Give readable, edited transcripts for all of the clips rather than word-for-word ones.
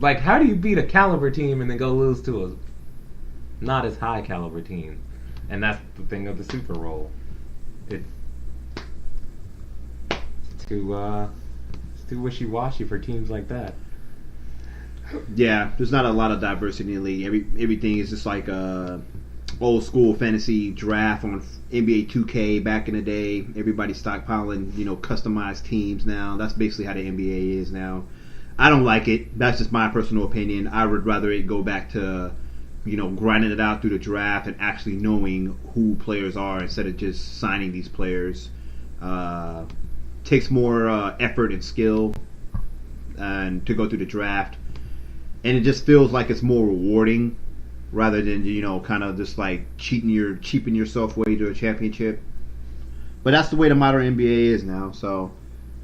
Like, how do you beat a caliber team and then go lose to a not as high caliber team? And that's the thing of the Super Bowl. It's too wishy-washy for teams like that. Yeah, there's not a lot of diversity in the league. Everything is just like old school fantasy draft on NBA 2K back in the day. Everybody's stockpiling, customized teams now. That's basically how the NBA is now. I don't like it. That's just my personal opinion. I would rather it go back to, grinding it out through the draft and actually knowing who players are instead of just signing these players. Takes more effort and skill and to go through the draft. And it just feels like it's more rewarding rather than, kind of just like cheaping yourself way to a championship. But that's the way the modern NBA is now. So,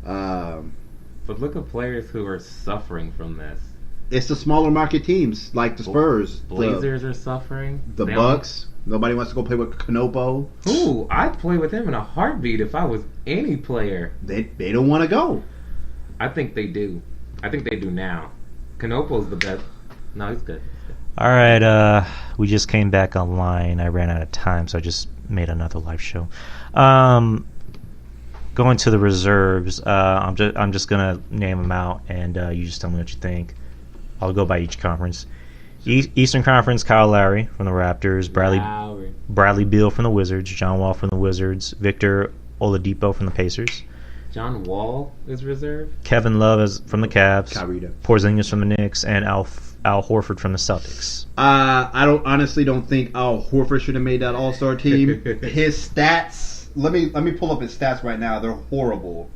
but look at players who are suffering from this. It's the smaller market teams like the Spurs. Blazers are suffering. The Bucks. Nobody wants to go play with Canopo. Ooh, I'd play with him in a heartbeat if I was any player. They don't want to go. I think they do. I think they do now. Canopo's the best. No, he's good. All right, we just came back online. I ran out of time, so I just made another live show. Going to the reserves, I'm just gonna name them out, and you just tell me what you think. I'll go by each conference. Eastern Conference: Kyle Lowry from the Raptors, Bradley Beal from the Wizards, John Wall from the Wizards, Victor Oladipo from the Pacers. John Wall is reserved. Kevin Love is from the Cavs. Kyrita. Porzingis from the Knicks, and Al Horford from the Celtics. I honestly don't think Al Horford should have made that All-Star team. His stats. Let me pull up his stats right now. They're horrible.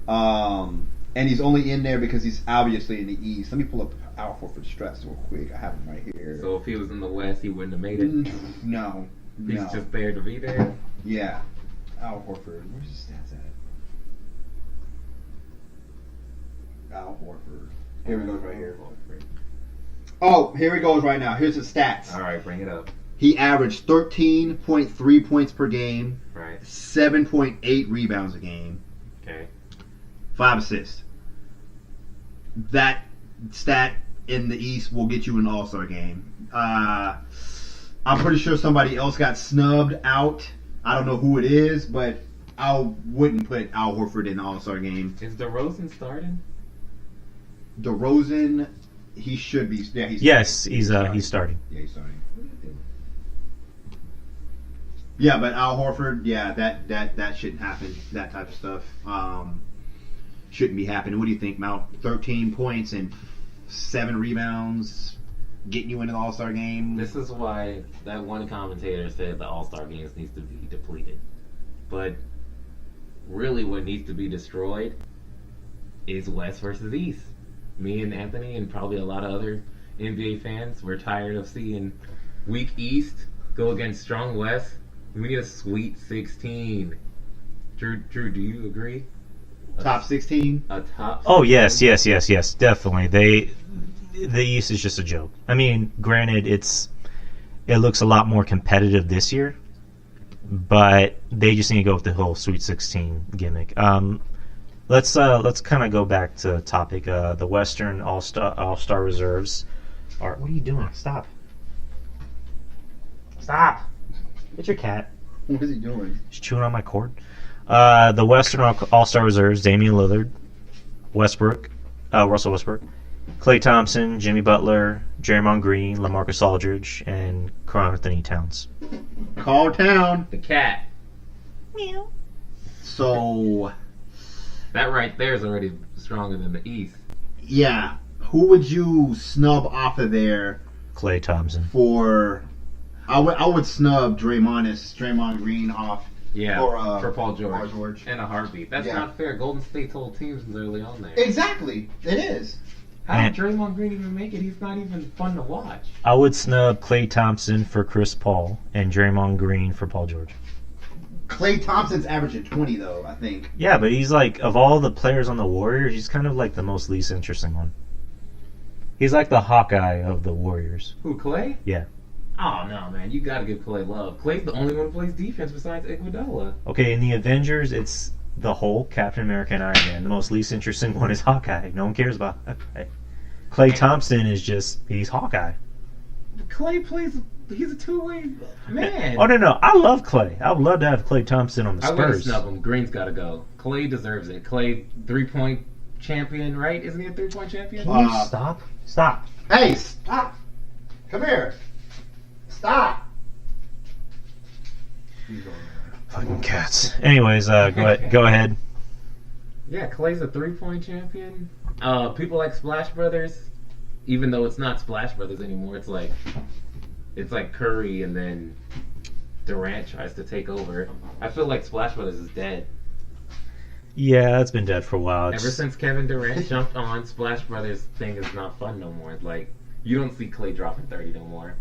And he's only in there because he's obviously in the East. Let me pull up Al Horford's stats real quick. I have him right here. So if he was in the West, he wouldn't have made it. No. He's just there to be there. Yeah. Al Horford. Where's his stats at? Al Horford. Here he goes right here. Oh, here he goes right now. Here's his stats. All right, bring it up. He averaged 13.3 points per game. Right. 7.8 rebounds a game. Okay. 5 assists. That stat in the East will get you an All-Star game. I'm pretty sure somebody else got snubbed out. I don't know who it is, but I wouldn't put Al Horford in the All-Star game. Is DeRozan starting? DeRozan, he should be. Yeah, he's he's starting. Yeah, he's starting. Yeah, but Al Horford, yeah, that shouldn't happen. That type of stuff shouldn't be happening. What do you think, Mal? 13 points and 7 rebounds, getting you into the All-Star game. This is why that one commentator said the All-Star games needs to be depleted. But really, what needs to be destroyed is West versus East. Me and Anthony and probably a lot of other NBA fans, we're tired of seeing weak East go against strong West. We need a Sweet 16. Drew, do you agree? Top 16? A top 16? Oh, yes, definitely. The East is just a joke. I mean, granted, it looks a lot more competitive this year, but they just need to go with the whole Sweet 16 gimmick. Let's kind of go back to the topic. The Western All-Star reserves are. What are you doing? Stop! It's your cat. What is he doing? He's chewing on my cord. The Western All-Star reserves: Damian Lillard, Russell Westbrook, Klay Thompson, Jimmy Butler, Draymond Green, LaMarcus Aldridge, and Karl Anthony Towns. Call town. The cat. Meow. So that right there is already stronger than the East. Yeah. Who would you snub off of there? Klay Thompson. I would snub Draymond Green off. Yeah, for Paul George. Paul George. In a heartbeat. That's not fair. Golden State's whole team's literally on there. Exactly. It is. How did Draymond Green even make it? He's not even fun to watch. I would snub Klay Thompson for Chris Paul and Draymond Green for Paul George. Klay Thompson's averaging 20, though, I think. Yeah, but he's like, of all the players on the Warriors, he's kind of like the most least interesting one. He's like the Hawkeye of the Warriors. Who, Klay? Yeah. Oh, no, man. You got to give Klay love. Klay's the only one who plays defense besides Iguodala. Okay, in the Avengers, it's the Hulk, Captain America, and Iron Man. The most least interesting one is Hawkeye. No one cares about Hawkeye. Klay Thompson is just, he's Hawkeye. Clay plays. He's a two-way man. Oh, no. I love Klay. I would love to have Klay Thompson on the I wouldn't Spurs. snub him. Green's got to go. Clay deserves it. Clay, 3-point champion, right? Isn't he a 3-point champion? Can you stop? Stop. Hey, stop! Come here. Stop. Fucking cats. Anyways, go ahead. Yeah, Clay's a 3-point champion. People like Splash Brothers, even though it's not Splash Brothers anymore. It's like Curry, and then Durant tries to take over. I feel like Splash Brothers is dead. Yeah, it's been dead for a while. Ever since Kevin Durant jumped on, Splash Brothers thing is not fun no more. Like, you don't see Clay dropping 30 no more.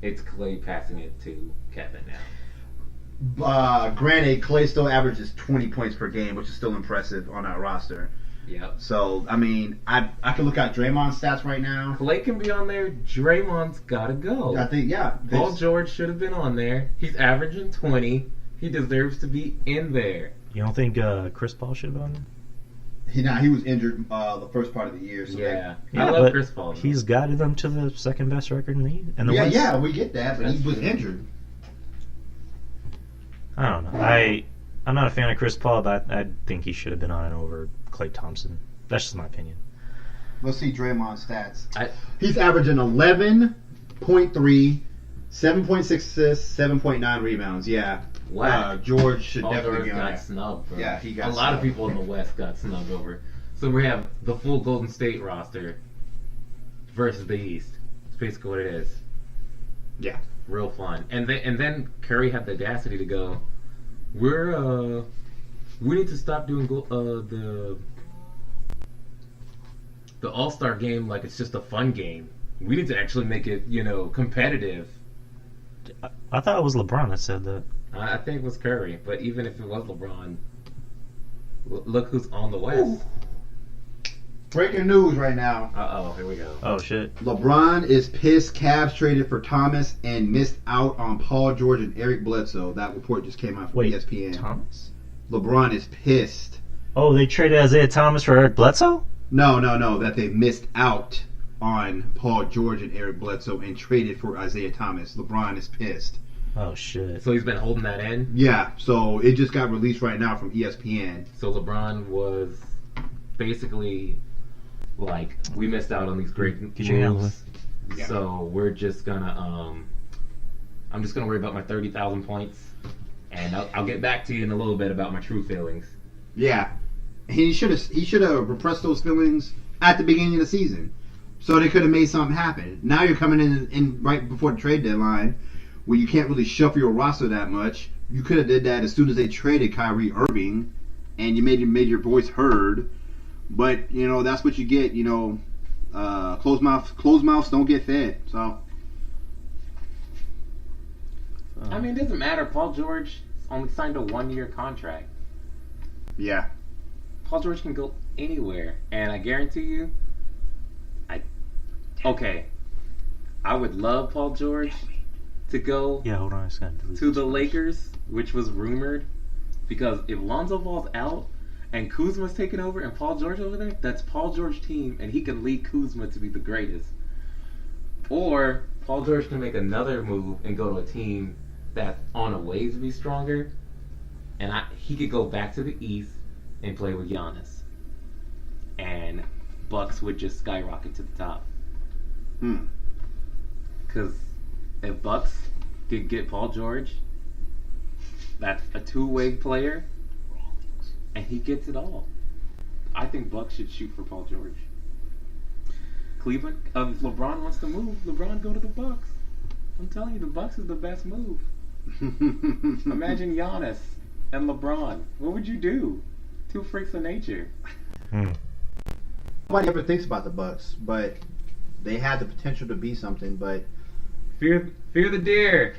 It's Clay passing it to Kevin now. Granted, Clay still averages 20 points per game, which is still impressive on that roster. Yep. So, I mean, I can look at Draymond's stats right now. Clay can be on there. Draymond's got to go. I think, yeah. Paul George should have been on there. He's averaging 20. He deserves to be in there. You don't think Chris Paul should have been on there? He was injured the first part of the year. So Yeah, Yeah, I love but Chris Paul. though. He's guided them to the second best record in the West. Yeah, we get that, but That's he was true. injured. I don't know. I'm not a fan of Chris Paul, but I think he should have been on it over Klay Thompson. That's just my opinion. Let's see Draymond's stats. I- He's averaging 11.3, 7.6 assists, 7.9 rebounds. Yeah. Wow. George should Paul definitely George be on got there. snubbed, bro. Yeah, he got A lot of snubbed. people in the West got snubbed over. So we have the full Golden State roster versus the East. It's basically what it is. Yeah. Real fun. And then Curry had the audacity to go, we need to stop doing the All-Star game like it's just a fun game. We need to actually make it, competitive. I thought it was LeBron that said that. I think it was Curry, but even if it was LeBron, look who's on the West. Ooh. Breaking news right now. Uh-oh, here we go. Oh, shit. LeBron is pissed Cavs traded for Thomas and missed out on Paul George and Eric Bledsoe. That report just came out from Wait, ESPN. Thomas? LeBron is pissed. Oh, they traded Isaiah Thomas for Eric Bledsoe? No, that they missed out on Paul George and Eric Bledsoe and traded for Isaiah Thomas. LeBron is pissed. Oh, shit. So he's been holding that in. Yeah, so it just got released right now from ESPN. So LeBron was basically like, we missed out on these great Get your hands moves. Yeah. So we're just gonna I'm just gonna worry about my 30,000 points, and I'll get back to you in a little bit about my true feelings. Yeah, he should have repressed those feelings at the beginning of the season, so they could have made something happen. Now you're coming in right before the trade deadline, where you can't really shuffle your roster that much. You could have did that as soon as they traded Kyrie Irving, and you made your voice heard. But that's what you get. Closed mouths don't get fed. So I mean, it doesn't matter. Paul George only signed a 1-year contract. yeah, Paul George can go anywhere, and I guarantee you, I would love Paul George to go Yeah, hold on. I just gotta delete to this the first. Lakers, which was rumored, because if Lonzo Ball's out and Kuzma's taking over and Paul George over there, that's Paul George's team, and he can lead Kuzma to be the greatest. Or Paul George can make another move and go to a team that's on a way to be stronger, and he could go back to the East and play with Giannis, and Bucks would just skyrocket to the top. Because if Bucks could get Paul George, that's a two-way player, and he gets it all. I think Bucks should shoot for Paul George. Cleveland, if LeBron wants to move, LeBron go to the Bucks. I'm telling you, the Bucks is the best move. Imagine Giannis and LeBron. What would you do? Two freaks of nature. nobody ever thinks about the Bucks, but they had the potential to be something. But Fear the deer.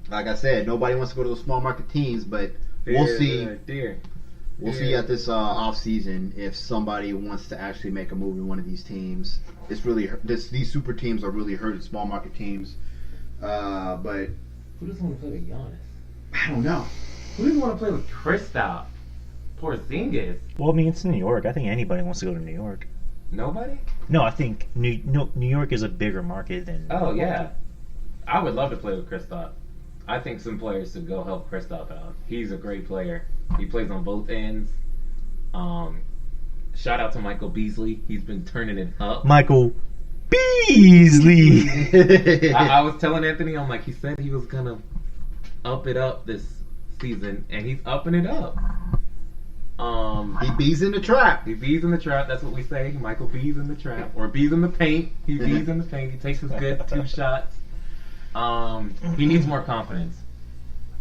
like I said, nobody wants to go to those small market teams. But Fear we'll see. the deer. We'll see at this off season if somebody wants to actually make a move in one of these teams. It's really these super teams are really hurting small market teams. But Who doesn't want to play with Giannis? I don't know. Who doesn't want to play with Kristaps? Porzingis. Well, I mean, it's New York. I think anybody wants to go to New York. Nobody? No, I think New York is a bigger market than. Oh yeah, I would love to play with Kristaps. I think some players should go help Kristaps out. He's a great player. He plays on both ends. Shout out to Michael Beasley. He's been turning it up. Michael Beasley. I was telling Anthony, I'm like, he said he was gonna up it up this season, and he's upping it up. He bees in the trap. He bees in the trap. That's what we say. Michael bees in the trap, or bees in the paint. He bees in the paint. He takes his good 2 shots. He needs more confidence.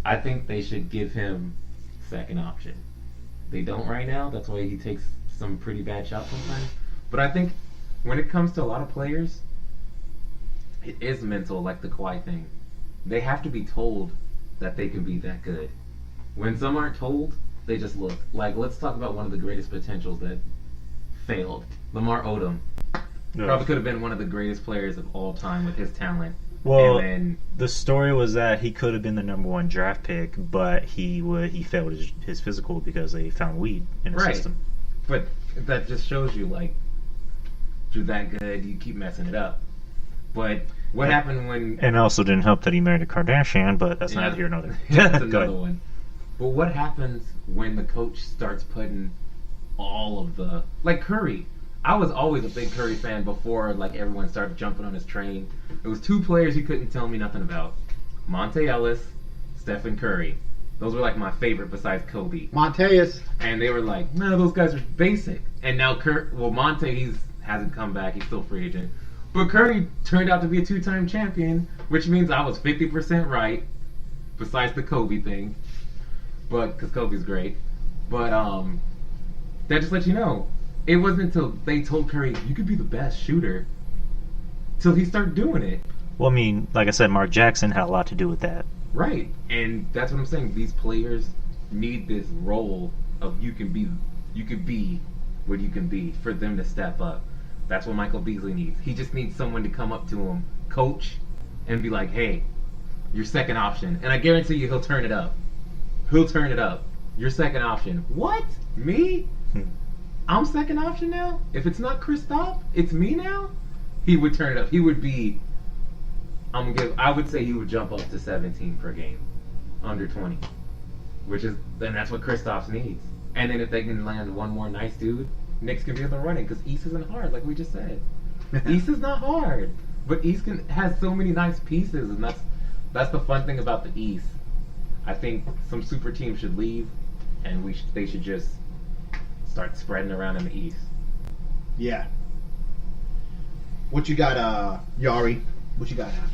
I think they should give him second option. They don't right now. That's why he takes some pretty bad shots sometimes. But I think when it comes to a lot of players, it is mental, like the Kawhi thing. They have to be told that they can be that good. When some aren't told, they just look. Like, let's talk about one of the greatest potentials that failed. Lamar Odom. Probably could have been one of the greatest players of all time with his talent. Well, And then, the story was that he could have been the number 1 draft pick, but he failed his physical because they found weed in his system. But that just shows you, like, you're that good, you keep messing it up. But what happened when... And it also didn't help that he married a Kardashian, but that's neither here nor there. That's Go another ahead. one. But what happens when the coach starts putting all of the... Like Curry. I was always a big Curry fan before, like, everyone started jumping on his train. There was 2 players you couldn't tell me nothing about. Monte Ellis, Stephen Curry. Those were, like, my favorite besides Kobe. Monteus. And they were like, no, those guys are basic. And now Monte, hasn't come back. He's still free agent. But Curry turned out to be a 2-time champion, which means I was 50% right, besides the Kobe thing. But, because Kobe's great. But, that just lets you know, it wasn't until they told Curry, you could be the best shooter, till he started doing it. Well, I mean, like I said, Mark Jackson had a lot to do with that. Right. And that's what I'm saying. These players need this role of you could be what you can be for them to step up. That's what Michael Beasley needs. He just needs someone to come up to him, coach, and be like, hey, your second option. And I guarantee you he'll turn it up. He'll turn it up. Your second option. What? Me? I'm second option now? If it's not Kristaps, it's me now? He would turn it up. He would be... I would say he would jump up to 17 per game. Under 20. Then that's what Kristaps needs. And then if they can land one more nice dude, Knicks can be in the running, because East isn't hard, like we just said. East is not hard. But East has so many nice pieces, and that's the fun thing about the East. I think some super teams should leave, and they should just start spreading around in the East. Yeah. What you got, Yari? What you got now?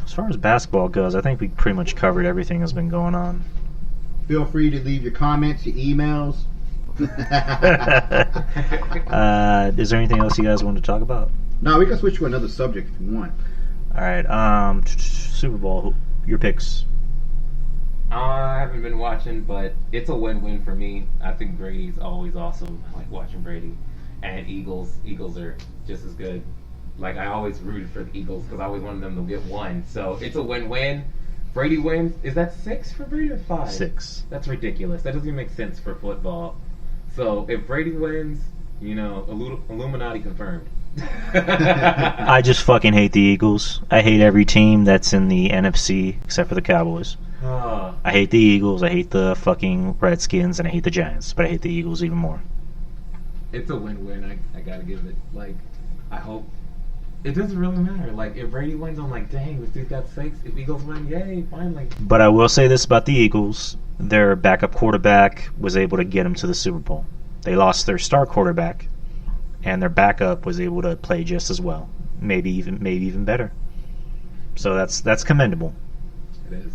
As far as basketball goes, I think we pretty much covered everything that's been going on. Feel free to leave your comments, your emails. Is there anything else you guys want to talk about? No, we can switch to another subject if you want. All right. Super Bowl. Your picks. I haven't been watching, but it's a win-win for me. I think Brady's always awesome. I like watching Brady. And Eagles are just as good. Like, I always rooted for the Eagles because I always wanted them to get 1. So it's a win-win. Brady wins. Is that 6 for Brady or 5? 6. That's ridiculous. That doesn't even make sense for football. So if Brady wins, Illuminati confirmed. I just fucking hate the Eagles. I hate every team that's in the NFC except for the Cowboys. I hate the Eagles, I hate the fucking Redskins, and I hate the Giants. But I hate the Eagles even more. It's a win-win. I gotta give it. Like, I hope. It doesn't really matter. Like, if Brady wins, I'm like, dang, this dude got 6. If Eagles win, yay, finally. But I will say this about the Eagles. Their backup quarterback was able to get them to the Super Bowl. They lost their star quarterback, and their backup was able to play just as well. Maybe even better. So that's commendable. It is.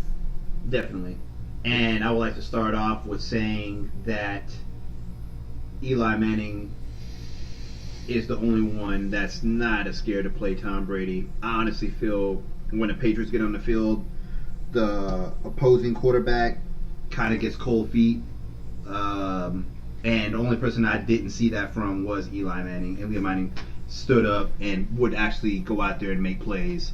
Definitely. And I would like to start off with saying that Eli Manning is the only one that's not as scared to play Tom Brady. I honestly feel when the Patriots get on the field, the opposing quarterback kind of gets cold feet. And the only person I didn't see that from was Eli Manning. And Eli Manning stood up and would actually go out there and make plays.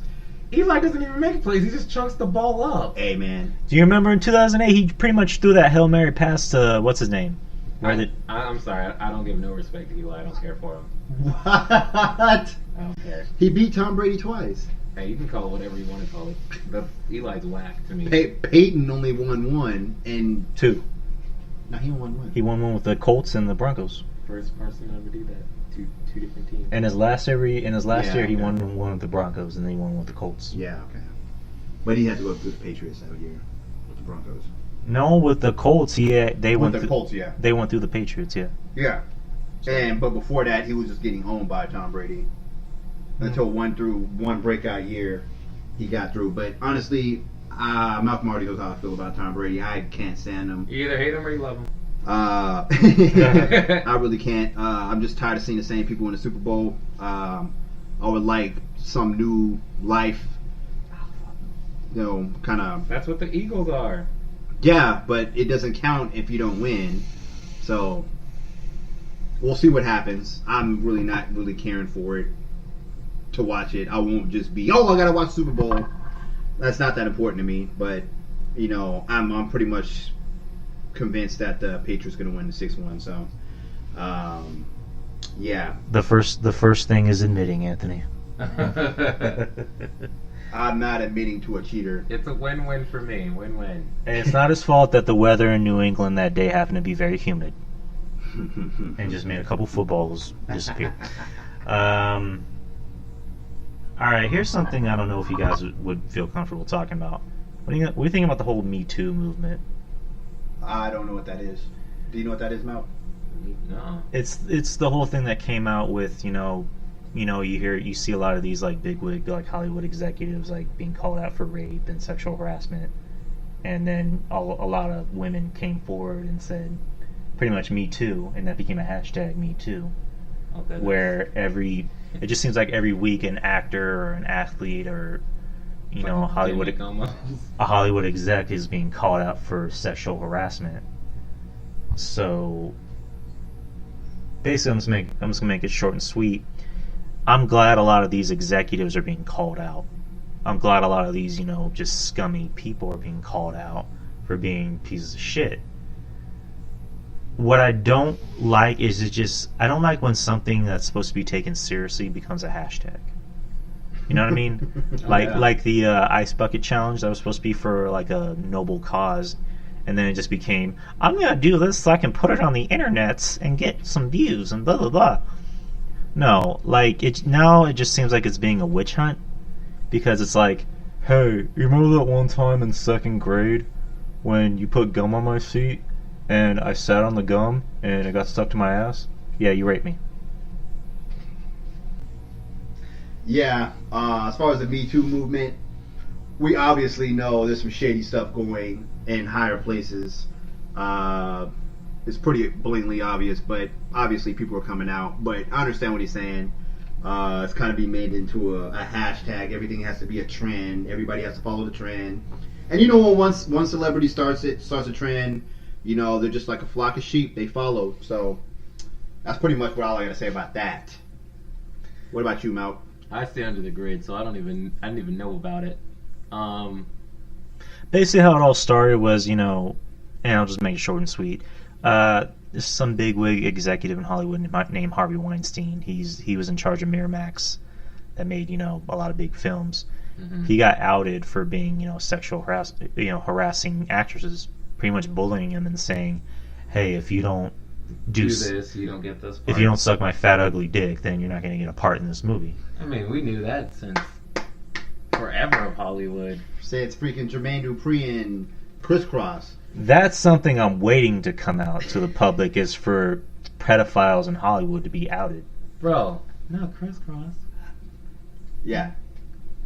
Eli doesn't even make plays. He just chunks the ball up. Hey, man. Do you remember in 2008 he pretty much threw that Hail Mary pass to what's his name? I'm sorry. I don't give no respect to Eli. I don't care for him. What? I don't care. He beat Tom Brady twice. Hey, you can call it whatever you want to call it. But Eli's whack to me. Peyton only won one, and 2. no, he won one. He won one with the Colts and the Broncos. First person to ever do that. Two different teams. And his last year, he okay. won one with the Broncos, and then he won one with the Colts. Yeah, okay. But he had to go through the Patriots that year with the Broncos. No, with the Colts, they went With the through, Colts, yeah. They went through the Patriots, yeah. Yeah. But before that, he was just getting owned by Tom Brady. Until one breakout year, he got through. But honestly, Malcolm already knows how I feel about Tom Brady. I can't stand him. You either hate him or you love him. I really can't. I'm just tired of seeing the same people in the Super Bowl. I would like some new life. Kind of. That's what the Eagles are. Yeah, but it doesn't count if you don't win. So we'll see what happens. I'm really not really caring for it to watch it. I won't just be, I gotta watch Super Bowl. That's not that important to me. But I'm pretty much convinced that the Patriots gonna win the 6-1. So yeah. The first thing is admitting, Anthony. I'm not admitting to a cheater. It's a win-win for me. Win-win. And it's not his fault that the weather in New England that day happened to be very humid and just made a couple footballs disappear. All right, here's something I don't know if you guys would feel comfortable talking about. What do you think about the whole Me Too movement? I don't know what that is. Do you know what that is, Mel? No. It's the whole thing that came out with you see a lot of these like bigwig like Hollywood executives like being called out for rape and sexual harassment, and then a lot of women came forward and said pretty much Me Too, and that became a hashtag Me Too. Okay. Where it just seems like every week an actor or an athlete or a Hollywood exec is being called out for sexual harassment. So basically, I'm just gonna make it short and sweet. I'm glad a lot of these executives are being called out. I'm glad a lot of these, just scummy people are being called out for being pieces of shit. What I don't like is I don't like when something that's supposed to be taken seriously becomes a hashtag. You know what I mean? Like the ice bucket challenge that was supposed to be for like a noble cause, and then it just became, I'm gonna do this so I can put it on the internets and get some views and blah blah blah. No, now it just seems like it's being a witch hunt, because it's like, hey, you remember that one time in 2nd grade when you put gum on my seat and I sat on the gum and it got stuck to my ass? Yeah, you raped me. Yeah, as far as the Me Too movement, we obviously know there's some shady stuff going in higher places. It's pretty blatantly obvious, but obviously people are coming out. But I understand what he's saying. It's kind of being made into a hashtag. Everything has to be a trend. Everybody has to follow the trend. And when one celebrity starts a trend, they're just like a flock of sheep. They follow. So that's pretty much what all I got to say about that. What about you, Mal? I stay under the grid, so I didn't even know about it. Basically, how it all started was, and I'll just make it short and sweet. Some bigwig executive in Hollywood named Harvey Weinstein. He was in charge of Miramax, that made a lot of big films. Mm-hmm. He got outed for being sexual harassing actresses, pretty much bullying them and saying, "Hey, if you don't do this, you don't get this part. If you don't suck my fat ugly dick, then you're not going to get a part in this movie." I mean, we knew that since forever of Hollywood. Say it's freaking Jermaine Dupri and Crisscross. That's something I'm waiting to come out to the public, is for pedophiles in Hollywood to be outed. Bro, not Crisscross. Yeah.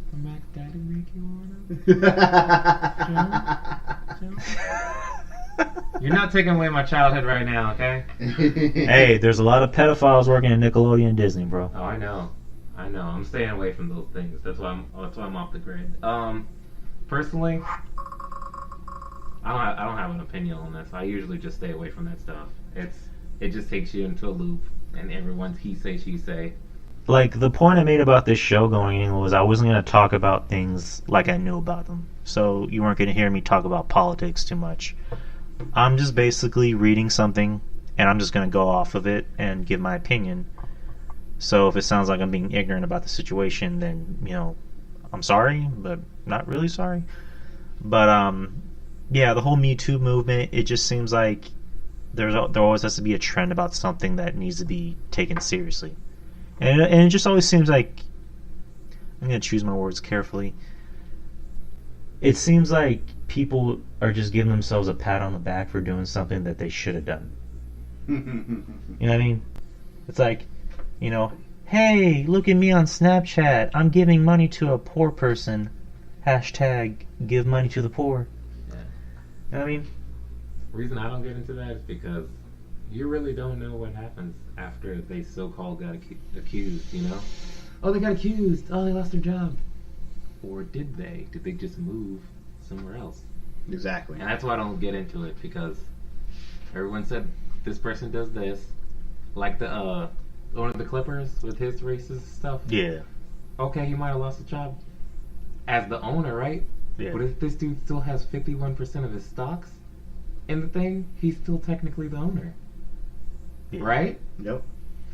Come back, Daddy, make you wanna? Joe? You're not taking away my childhood right now, okay? Hey, there's a lot of pedophiles working at Nickelodeon and Disney, bro. Oh, I know. I'm staying away from those things. That's why I'm off the grid. Personally, I don't have an opinion on this. I usually just stay away from that stuff. It just takes you into a loop, and everyone's he say, she say. Like, the point I made about this show going in was I wasn't going to talk about things like I knew about them. So you weren't going to hear me talk about politics too much. I'm just basically reading something and I'm just going to go off of it and give my opinion. So if it sounds like I'm being ignorant about the situation, then, you know, I'm sorry, but not really sorry. But yeah, the whole Me Too movement, it just seems like there always has to be a trend about something that needs to be taken seriously. And it just always seems like, I'm going to choose my words carefully. It seems like people are just giving themselves a pat on the back for doing something that they should have done. You know what I mean? It's like, you know, hey, look at me on Snapchat. I'm giving money to a poor person. Hashtag give money to the poor. Yeah. You know what I mean? The reason I don't get into that is because you really don't know what happens after they so-called got accused, you know? Oh, they got accused. Oh, they lost their job. Or did they? Did they just move somewhere else? Exactly. And that's why I don't get into it, because everyone said this person does this. Like the one of the Clippers with his racist stuff. Yeah. Okay, he might have lost a job as the owner, right? Yeah. But if this dude still has 51% of his stocks in the thing, he's still technically the owner. Yeah. Right? Yep.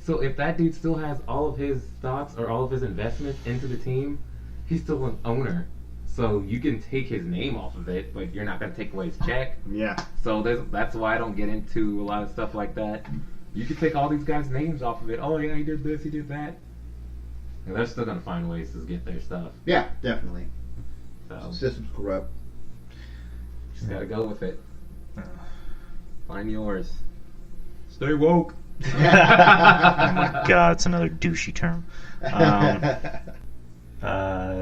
So if that dude still has all of his stocks or all of his investments into the team, he's still an owner. So you can take his name off of it, but you're not going to take away his check. Yeah. So that's why I don't get into a lot of stuff like that. You can take all these guys' names off of it. Oh, yeah, he did this, he did that. And they're still going to find ways to get their stuff. Yeah, definitely. So The system's corrupt. just got to go with it. Find yours. Stay woke. Oh my god, it's another douchey term.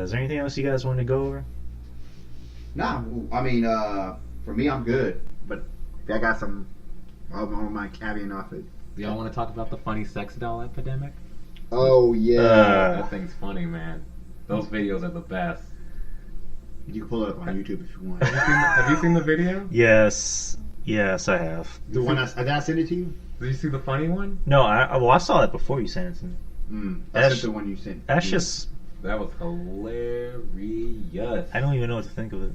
Is there anything else you guys want to go over? Nah, I mean, for me, I'm good. But I got some. I don't mind caveating off it. Do y'all want to talk about the funny sex doll epidemic? Oh yeah. That thing's funny, man. Those videos are the best. You can pull it up on YouTube if you want. Have you seen the video? Yes, I have. The one did I send it to you? Did you see the funny one? No, I saw that before you sent it to me. That's the one you sent. That's just, That was hilarious. I don't even know what to think of it.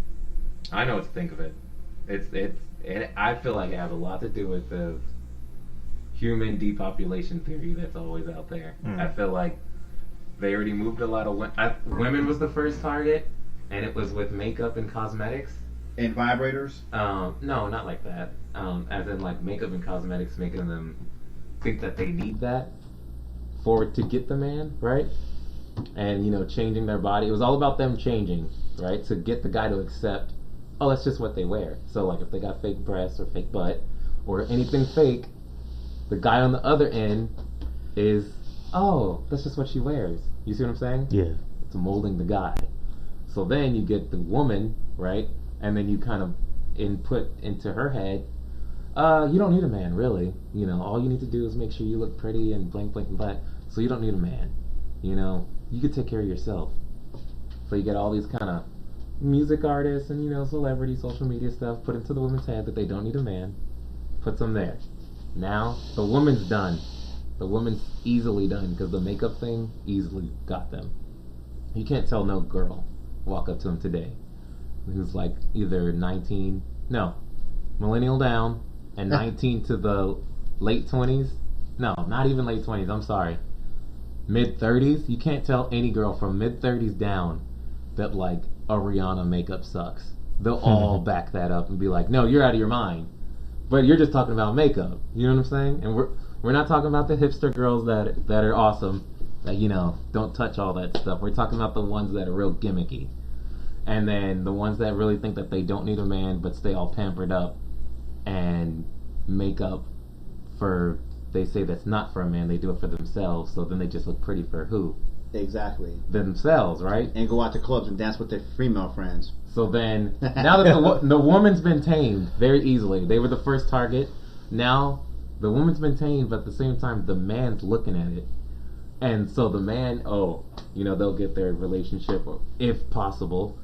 I know what to think of it. I feel like it has a lot to do with the human depopulation theory that's always out there. I feel like they already moved a lot of women was the first target, and it was with makeup and cosmetics. And vibrators? No, not like that. As in like makeup and cosmetics making them think that they need that to get the man, right? And, changing their body. It was all about them changing, right? To get the guy to accept, oh, that's just what they wear. So, like, if they got fake breasts or fake butt or anything fake, the guy on the other end is, oh, that's just what she wears. You see what I'm saying? Yeah. It's molding the guy. So then you get the woman, right? And then you kind of input into her head, you don't need a man, really. All you need to do is make sure you look pretty and blank, blank, and blank. So you don't need a man. You could take care of yourself. So you get all these kind of music artists and, celebrity, social media stuff put into the woman's head that they don't need a man. Puts them there. Now, the woman's done. The woman's easily done because the makeup thing easily got them. You can't tell no girl walk up to him today who's like either millennial down and 19 to the late 20s. No, not even late 20s, I'm sorry. Mid-30s. You can't tell any girl from mid-30s down that like a Rihanna makeup sucks. They'll all back that up and be like, no, you're out of your mind. But you're just talking about makeup. You know what I'm saying? And we're not talking about the hipster girls that are awesome, that don't touch all that stuff. We're talking about the ones that are real gimmicky. And then the ones that really think that they don't need a man but stay all pampered up and make up for, they say that's not for a man, they do it for themselves, so then they just look pretty for who? Exactly. Themselves, right? And go out to clubs and dance with their female friends. So then, now that the woman's been tamed very easily, they were the first target, now the woman's been tamed, but at the same time the man's looking at it. And so the man, they'll get their relationship if possible.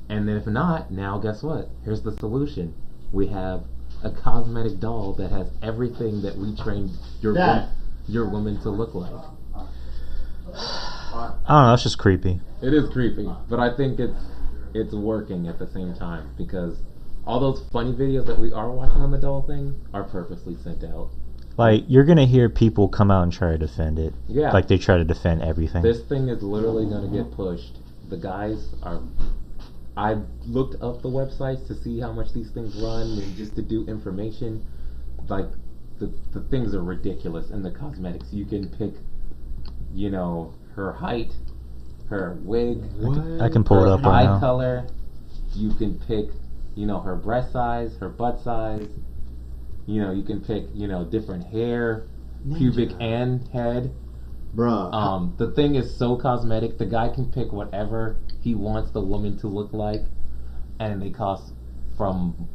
And then if not, now guess what? Here's the solution. We have a cosmetic doll that has everything that we trained your woman to look like. I don't know, that's just creepy. It is creepy, but I think it's working at the same time because all those funny videos that we are watching on the doll thing are purposely sent out. Like, you're gonna hear people come out and try to defend it. Yeah. Like, they try to defend everything. This thing is literally going to get pushed. The guys are... I looked up the websites to see how much these things run and just to do information. Like, the things are ridiculous. And the cosmetics, you can pick, you know, her height, her wig, I can pull it up right eye now. color. You can pick, you know, her breast size, her butt size. You know, you can pick, you know, different hair, pubic and head. Bruh. The thing is so cosmetic. The guy can pick whatever he wants the woman to look like, and they cost from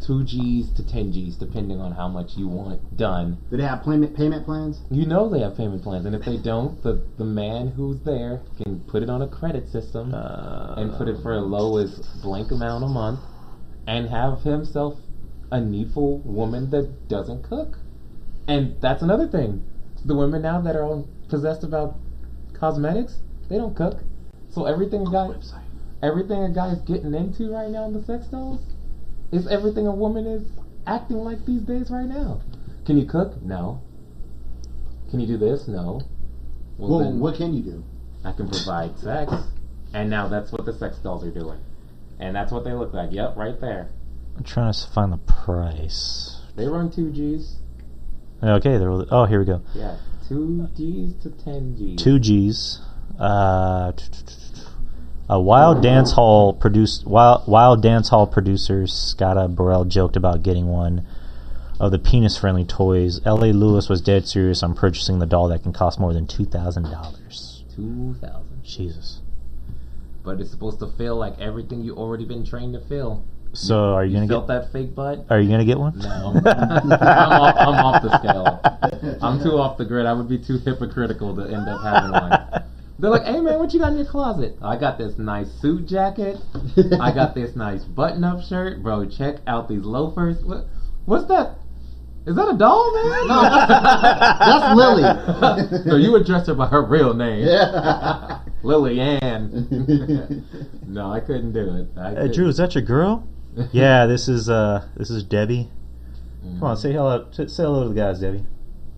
2 G's to 10 G's, depending on how much you want it done. Do they have payment plans? You know they have payment plans, and if they don't, the man who's there can put it on a credit system and put it for as low as blank amount a month, and have himself a needful woman that doesn't cook. And that's another thing. The women now that are all possessed about cosmetics, they don't cook. So everything a guy's getting into right now in the sex dolls is everything a woman is acting like these days right now. Can you cook? No. Can you do this? No. Well, then what can you do? I can provide sex. And now that's what the sex dolls are doing. And that's what they look like. Yep, right there. I'm trying to find the price. They run 2 G's. Okay, here we go. Yeah, 2 G's to 10 G's. 2 G's. Wild dance hall producer Scotta Burrell joked about getting one of the penis-friendly toys. L.A. Lewis was dead serious on purchasing the doll that can cost more than $2,000. $2,000. Jesus. But it's supposed to feel like everything you already been trained to feel. So are you gonna felt get that fake butt? Are you gonna get one? No, I'm off the scale. I'm too off the grid. I would be too hypocritical to end up having one. They're like, "Hey man, what you got in your closet?" I got this nice suit jacket. I got this nice button-up shirt, bro. Check out these loafers. What's that? Is that a doll, man? No, that's Lily. So you address her by her real name. Yeah. Lily Ann. No, I couldn't do it. Hey Drew, is that your girl? Yeah, this is Debbie. Come on, say hello. Say hello to the guys, Debbie.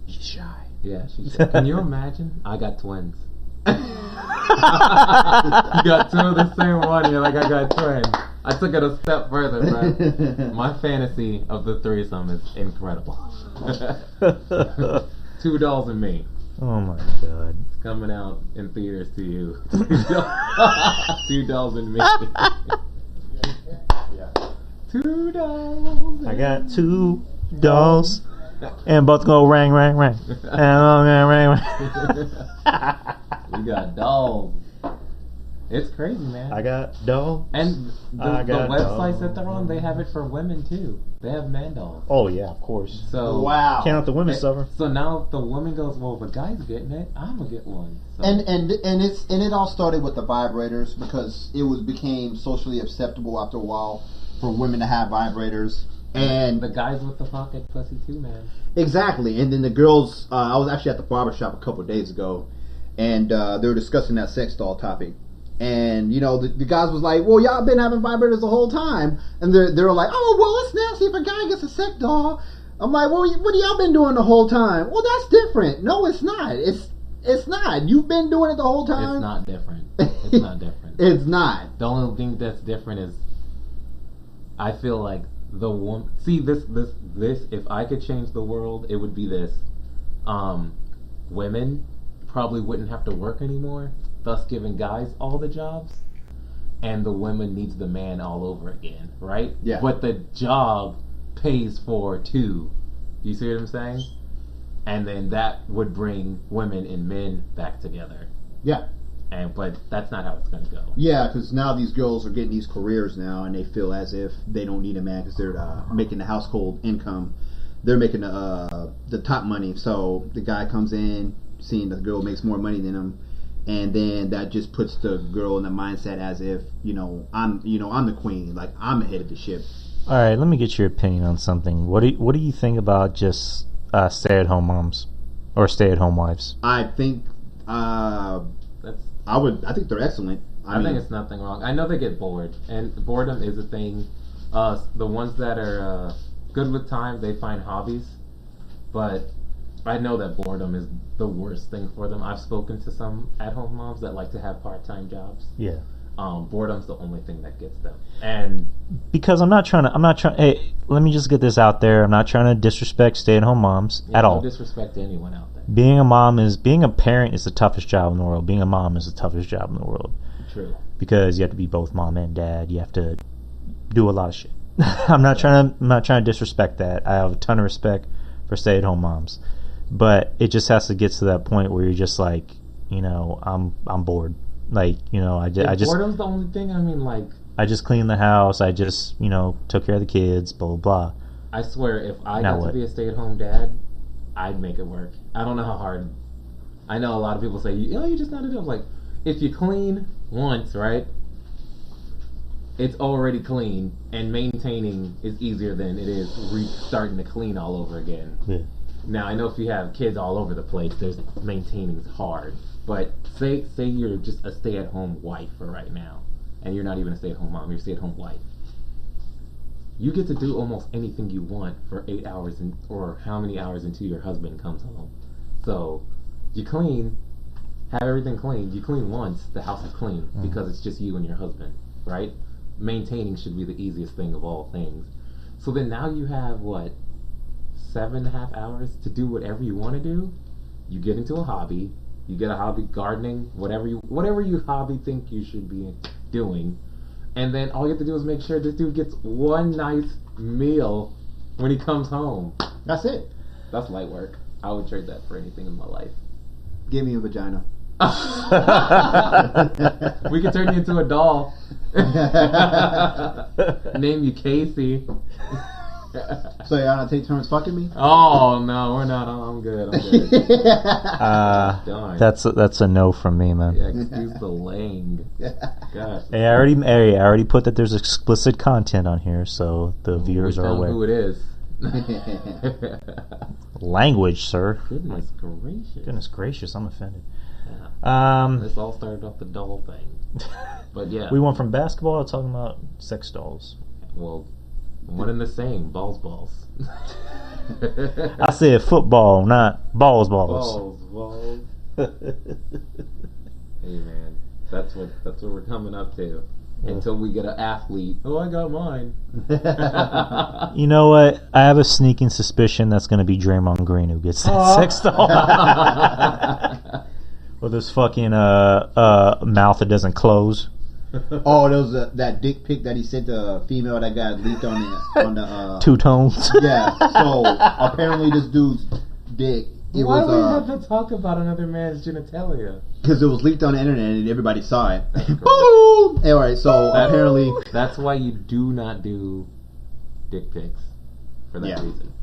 She's shy. Yeah, she's shy. Can you imagine? I got twins. You got 2 of the same one. You're like, I got twins. I took it a step further, bro. My fantasy of the threesome is incredible. 2 dolls and me. Oh my god. It's coming out in theaters to you. 2 dolls and me. 2 dolls. I got 2 dolls, and both go rang, rang, rang, and rang, rang, rang. We got dolls. It's crazy, man. I got doll. And the websites that they're on, they have it for women too. They have man dolls. Oh yeah, of course. So Wow. Can't let the women suffer. So now if the woman goes, well, if a guy's getting it, I'm gonna get one. So. And it all started with the vibrators because it became socially acceptable after a while for women to have vibrators. And the guys with the pocket pussy too, man. exactly. And then the girls, I was actually at the barbershop a couple of days ago, and they were discussing that sex doll topic. And, you know, the guys was like, well, y'all been having vibrators the whole time. And they're like, oh, well, it's nasty if a guy gets a sex doll. I'm like, well, what have y'all been doing the whole time? Well, that's different. No, it's not. It's not. You've been doing it the whole time. It's not different. It's not different. It's not. The only thing that's different is I feel like the woman. See, this. If I could change the world, it would be this. Women probably wouldn't have to work anymore, thus giving guys all the jobs, and the woman needs the man all over again, right? Yeah. But the job pays for 2. You see what I'm saying? And then that would bring women and men back together. Yeah. But that's not how it's going to go. Yeah, because now these girls are getting these careers now, and they feel as if they don't need a man because they're making the household income. They're making the top money. So the guy comes in, seeing the girl makes more money than him, and then that just puts the girl in the mindset as if I'm the queen, like I'm the head of the ship. All right, let me get your opinion on something. What do you think about just stay-at-home moms or stay-at-home wives? I think I think they're excellent. I think it's nothing wrong. I know they get bored, and boredom is a thing. The ones that are good with time, they find hobbies. But I know that boredom is the worst thing for them. I've spoken to some at-home moms that like to have part-time jobs. Yeah. Boredom's the only thing that gets them. And Because I'm not trying. Hey, let me just get this out there. I'm not trying to disrespect stay-at-home moms at no all. disrespect to anyone out there. Being a parent is the toughest job in the world. Being a mom is the toughest job in the world. True. Because you have to be both mom and dad. You have to do a lot of shit. I'm not trying to disrespect that. I have a ton of respect for stay-at-home moms, but it just has to get to that point where you're just like, I'm bored. Like, I just boredom's the only thing. I mean, like, I just cleaned the house. I just took care of the kids. Blah blah blah. I swear, if I Now got what? to be a stay-at-home dad, I'd make it work. I don't know how hard. I know a lot of people say, you're just not enough. Like, if you clean once, right? It's already clean, and maintaining is easier than it is restarting to clean all over again. Yeah. Now, I know if you have kids all over the place, there's maintaining is hard. But say you're just a stay-at-home wife for right now, and you're not even a stay-at-home mom, you're a stay-at-home wife. You get to do almost anything you want for 8 hours, or how many hours until your husband comes home. So, you clean, have everything clean. You clean once, the house is clean, because it's just you and your husband, right? Maintaining should be the easiest thing of all things. So then now you have, 7.5 hours to do whatever you want to do. You get into a hobby. You get a hobby, gardening, whatever you hobby think you should be doing. And then all you have to do is make sure this dude gets one nice meal when he comes home. That's it. That's light work. I would trade that for anything in my life. Give me a vagina. We could turn you into a doll. Name you Casey. So y'all not take turns fucking me? Oh no, we're not. I'm good. Darn. That's a no from me, man. Yeah, excuse the lang. Gosh. Hey, I already put that there's explicit content on here, so the viewers are Tell 'em aware. who it is. Language, sir. Goodness gracious. Goodness gracious, I'm offended. Yeah. This all started off the doll thing. But yeah. We went from basketball to talking about sex dolls. Well, one and the same. Balls. I said football, not balls. Balls. Hey man, that's what we're coming up to. Until we get an athlete. Oh, I got mine. You know what? I have a sneaking suspicion that's going to be Draymond Green who gets that sex doll. With his fucking mouth that doesn't close. Oh, there was that dick pic that he sent to a female that got leaked on the Two tones. Yeah. So apparently this dude's dick. Why do we have to talk about another man's genitalia? Because it was leaked on the internet and everybody saw it. Boom! Anyway, so apparently... That's why you do not do dick pics. For that reason.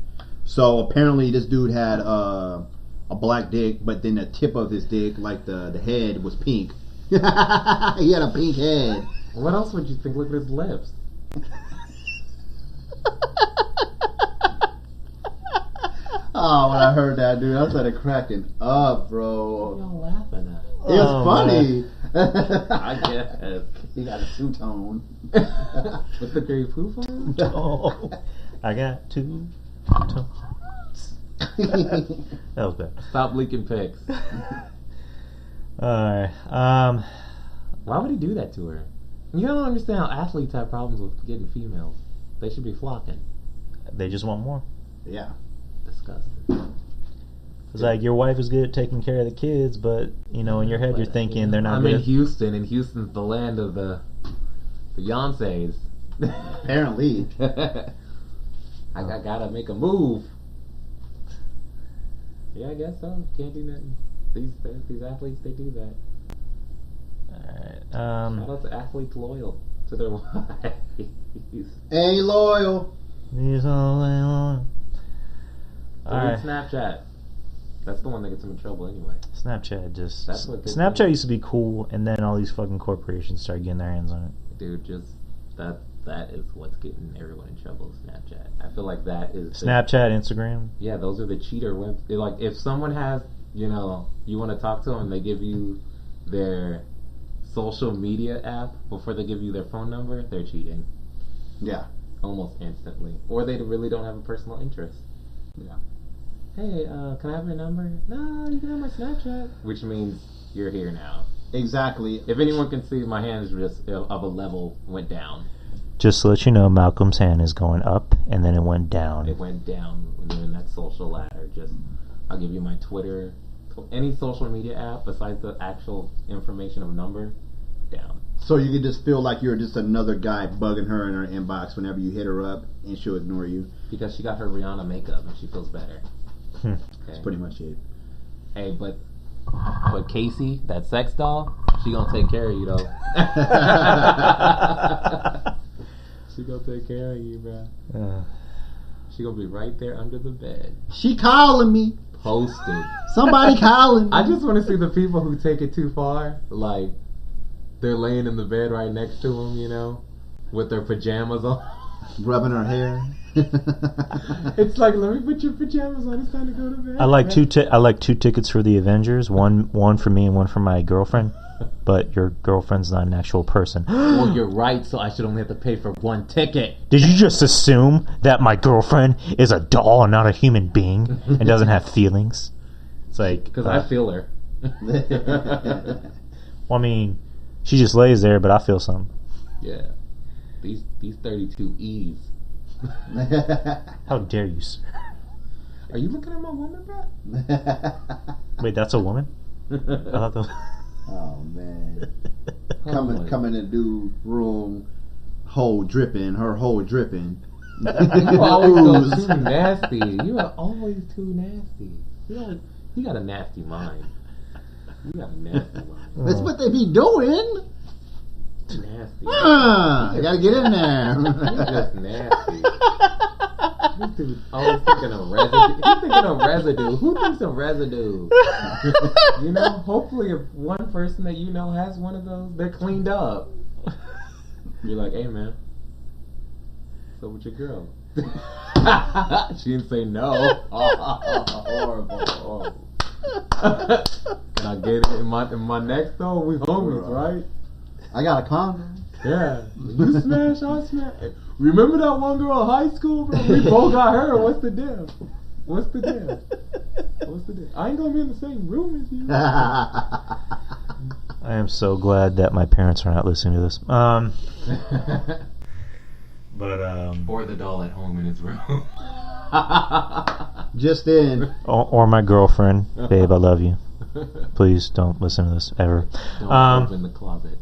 So apparently this dude had a black dick, but then the tip of his dick, like the head, was pink. He had a pink head. What else would you think? Look at his lips. Oh, when I heard that, dude, I started cracking up, bro. What are y'all laughing at? It was funny. I guess. He got a two-tone. With the gray poof on? Oh, I got two tones. That was bad. Stop leaking pics. Alright. Why would he do that to her? You don't understand how athletes have problems with getting females. They should be flocking. They just want more. Yeah. Disgusting. It's like your wife is good at taking care of the kids, but in your head you're thinking they're not I'm good. in Houston, and Houston's the land of the Beyoncés. Apparently. I gotta make a move. Yeah, I guess so. Can't do nothing. These athletes, they do that. Alright. Shout out to athletes loyal to their wives. Ain't loyal. These all along. Delete Snapchat. That's the one that gets them in trouble anyway. Snapchat just... That's what gets Snapchat them. used to be cool, and then all these fucking corporations started getting their hands on it. Dude, just that is what's getting everyone in trouble. Snapchat. I feel like that is Snapchat, Instagram. Yeah, those are the cheater web. Like if someone has, you want to talk to them, and they give you their social media app before they give you their phone number, they're cheating. Yeah. Almost instantly, or they really don't have a personal interest. Yeah. hey, can I have your number? No, you can have my Snapchat. Which means you're here now. Exactly. If anyone can see, my hand is just of a level went down. Just to let you know, Malcolm's hand is going up, and then it went down. It went down when you're in that social ladder. I'll give you my Twitter, any social media app besides the actual information of number, down. So you can just feel like you're just another guy bugging her in her inbox whenever you hit her up, and she'll ignore you. Because she got her Rihanna makeup and she feels better. Okay. That's pretty much it. Hey, but Casey, that sex doll, she gonna take care of you though. She gonna take care of you, bro. She gonna be right there under the bed. She calling me. Posted. Somebody calling me. I just want to see the people who take it too far. Like, they're laying in the bed right next to them, you know, with their pajamas on. Rubbing her hair. It's like, let me put your pajamas on. It's time to go to bed. I like two tickets for the Avengers. One for me and one for my girlfriend. But your girlfriend's not an actual person. Well, you're right, so I should only have to pay for one ticket. Did you just assume that my girlfriend is a doll and not a human being and doesn't have feelings? It's like... Because I feel her. Well, I mean, she just lays there, but I feel something. Yeah. These 32 E's. How dare you, sir? Are you looking at my woman, bro? Wait, that's a woman? I thought that was... Oh man. Coming in dude room, hole dripping, her hole dripping. You always go too nasty. You are always too nasty. You got a nasty mind. You got a nasty mind. That's what they be doing. Nasty. I gotta get in there. You're just nasty. This dude's always thinking of residue. He's thinking of residue. Who thinks of residue? You know, hopefully if one person that you know has one of those, they're cleaned up. You're like, hey man, so with your girl? She didn't say no. Horrible. Can I get it in my next though? We homies, right? I got a condom. Yeah. You smash, I smash. Remember that one girl in high school, bro? We both got her. What's the deal? I ain't gonna be in the same room as you. I am so glad that my parents are not listening to this. Or the doll at home in his room. Just in. Or my girlfriend. Babe, I love you. Please don't listen to this ever. Don't open the closet.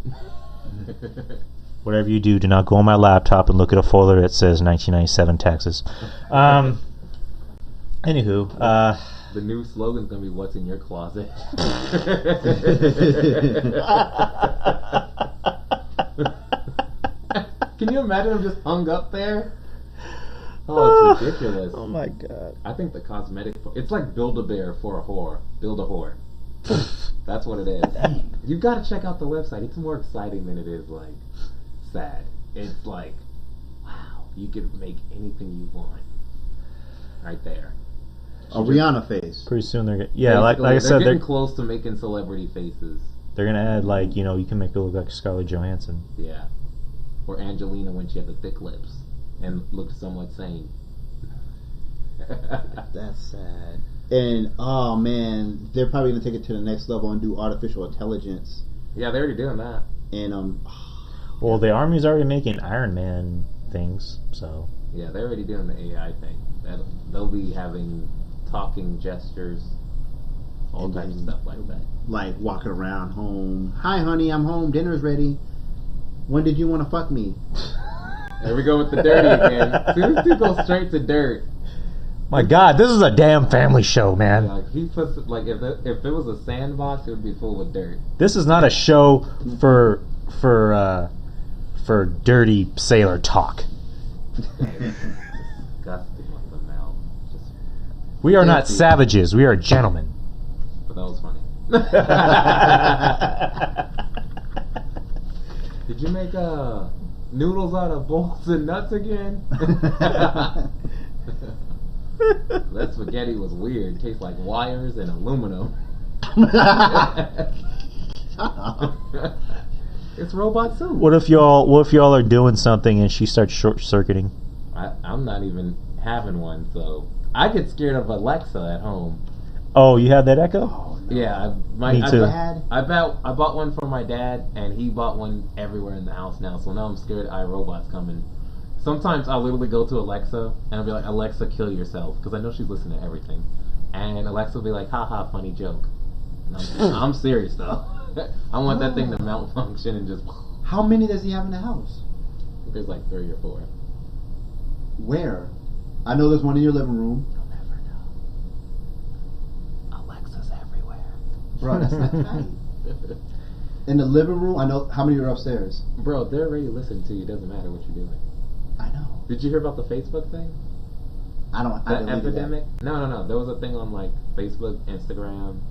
Whatever you do not go on my laptop and look at a folder that says 1997 taxes. Anywho, the new slogan's gonna be "What's in your closet?" Can you imagine him just hung up there? Oh, it's ridiculous. Oh my god. I think the cosmetic... It's like Build-A-Bear for a whore. Build-A-Whore. That's what it is. You gotta check out the website. It's more exciting than it is, like, sad. It's like, wow, you could make anything you want. Right there. A Rihanna face. Pretty soon they're like I said, they're getting close to making celebrity faces. They're gonna add, like, you know, you can make it look like Scarlett Johansson. Yeah. Or Angelina when she had the thick lips and looked somewhat sane. That's sad. And oh man, they're probably gonna take it to the next level and do artificial intelligence. Yeah, they're already doing that. And well, the Army's already making Iron Man things, so yeah, they're already doing the AI thing. They'll be having talking gestures, all kinds of stuff like that. Like walking around home. Hi, honey, I'm home. Dinner's ready. When did you want to fuck me? There we go with the dirty again. See, this dude goes straight to dirt. my god, this is a damn family show, man. Like he puts like if it was a sandbox, it would be full with dirt. This is not a show for dirty sailor talk. Disgusting with the mouth. We are not savages. We are gentlemen. But that was funny. Did you make noodles out of bolts and nuts again? That spaghetti was weird. Tastes like wires and aluminum. It's robot soup. What if y'all are doing something and she starts short circuiting? I'm not even having one, so I get scared of Alexa at home. Oh, you have that Echo? Oh, no. Yeah, Me too. I bought one for my dad, and he bought one everywhere in the house now. So now I'm scared iRobot's coming. Sometimes I'll literally go to Alexa and I'll be like, Alexa, kill yourself, because I know she's listening to everything. And Alexa will be like, haha, funny joke. And I'm serious though. I want that thing to malfunction and just. How many does he have in the house? There's like 3 or 4. Where? I know there's one in your living room. You'll never know. Alexa's everywhere. Bro, that's not tight. In the living room, I know how many are upstairs. Bro, they're already listening to you. It doesn't matter what you're doing. I know. Did you hear about the Facebook thing? I The deleted epidemic? No. There was a thing on like Facebook, Instagram,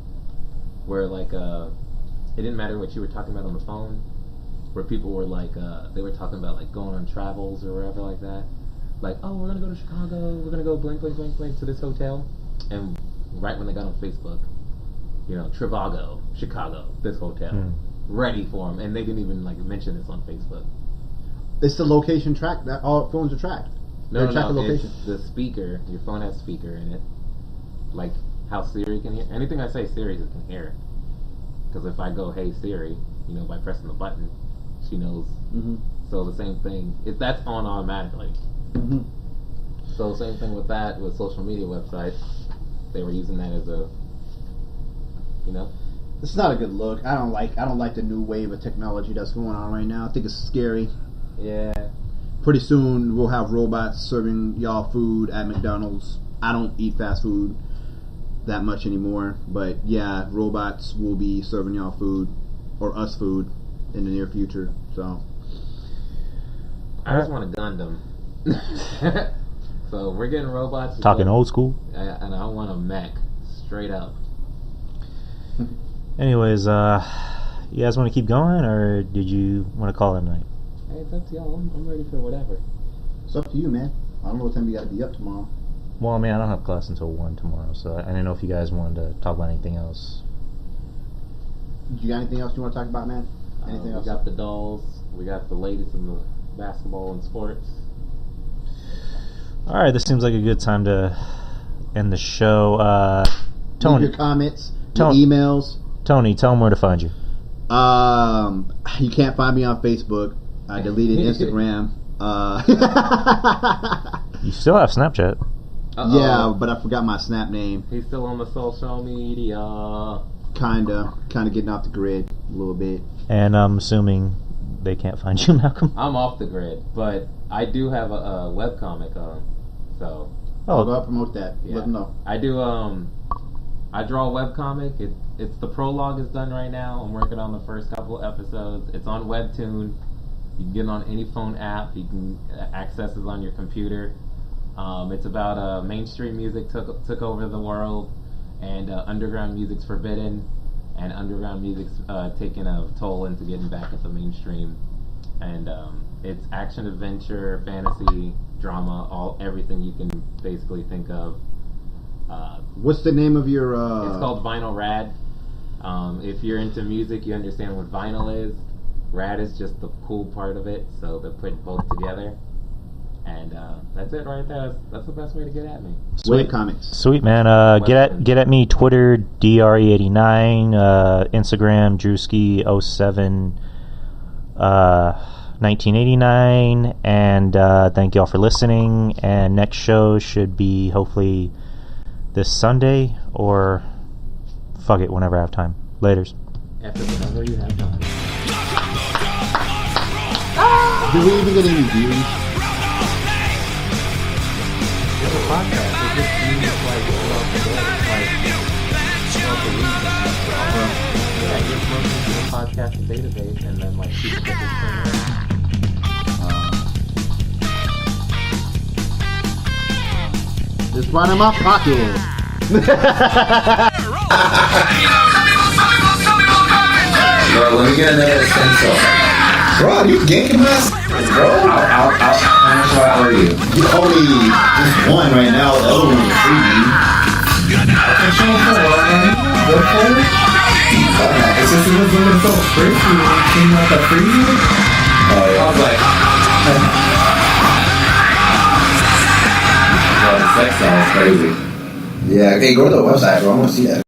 where like it didn't matter what you were talking about on the phone, where people were like they were talking about like going on travels or whatever like that. Like, oh, we're gonna go to Chicago. We're gonna go blank to this hotel, and right when they got on Facebook, you know, Trivago, Chicago, this hotel, ready for them, and they didn't even like mention this on Facebook. It's the location track that all phones are tracked. No, They track the location. it's the speaker. Your phone has speaker in it. Like how Siri can hear. Anything I say, Siri can hear. Because if I go, hey Siri, you know, by pressing the button, she knows. Mm-hmm. So the same thing. That's on automatically. Mm-hmm. So same thing with that, with social media websites. They were using that as a, you know. It's not a good look. I don't like the new wave of technology that's going on right now. I think it's scary. Yeah. Pretty soon we'll have robots serving y'all food at McDonald's. I don't eat fast food that much anymore, but yeah, robots will be serving y'all food or us food in the near future. So I just want a Gundam. So we're getting robots. Talking old school. And I want a mech, straight up. Anyways, you guys want to keep going, or did you want to call it a night? Hey, it's up to y'all. I'm ready for whatever. it's up to you, man. I don't know what time you got to be up tomorrow. Well, I mean, I don't have class until 1 tomorrow, so I didn't know if you guys wanted to talk about anything else. You got anything else you want to talk about, man? Anything else? We got the dolls. We got the latest in the basketball and sports. All right, this seems like a good time to end the show. Tony, Leave your comments, Tony- your emails. Tony, tell them where to find you. You can't find me on Facebook. I deleted Instagram. You still have Snapchat. Uh-oh. Yeah, but I forgot my Snap name. He's still on the social media. Kinda getting off the grid a little bit. And I'm assuming they can't find you, Malcolm. I'm off the grid, but I do have a webcomic so I'll go Oh, out promote that. yeah. Let them know. I do I draw a webcomic. It's the prologue is done right now. I'm working on the first couple episodes. It's on Webtoon. You can get it on any phone app. You can access it on your computer. It's about mainstream music took over the world, and underground music's forbidden, and underground music's taking a toll into getting back at the mainstream. And it's action, adventure, fantasy, drama, everything you can basically think of. What's the name of your? It's called Vinyl Rad. If you're into music, you understand what vinyl is. Rad is just the cool part of it, so they're put both together. And that's it right there. That's the best way to get at me. Web comics. Sweet, man. Get at me, Twitter, DRE89, Instagram, Drewski07, 1989, and thank y'all for listening. And next show should be hopefully this Sunday, or fuck it, whenever I have time. Laters. After whenever you have time. Do we even get any views? It's a podcast. It just means like throughout the day, like throughout the week. Yeah, it just goes into the podcast database, and then like people get this thing in. It's right in my pocket. Bro, let me get another stencil. Bro, you ganking my bro? How much do I owe you? You owe me just one right now. The other one was free. Okay, show me for what, man? Go for it. It's just it was looking so pretty. It came like a preview. Oh, yeah. I was like, sex doll is crazy. Yeah, hey, go to the website, bro. I want to see that.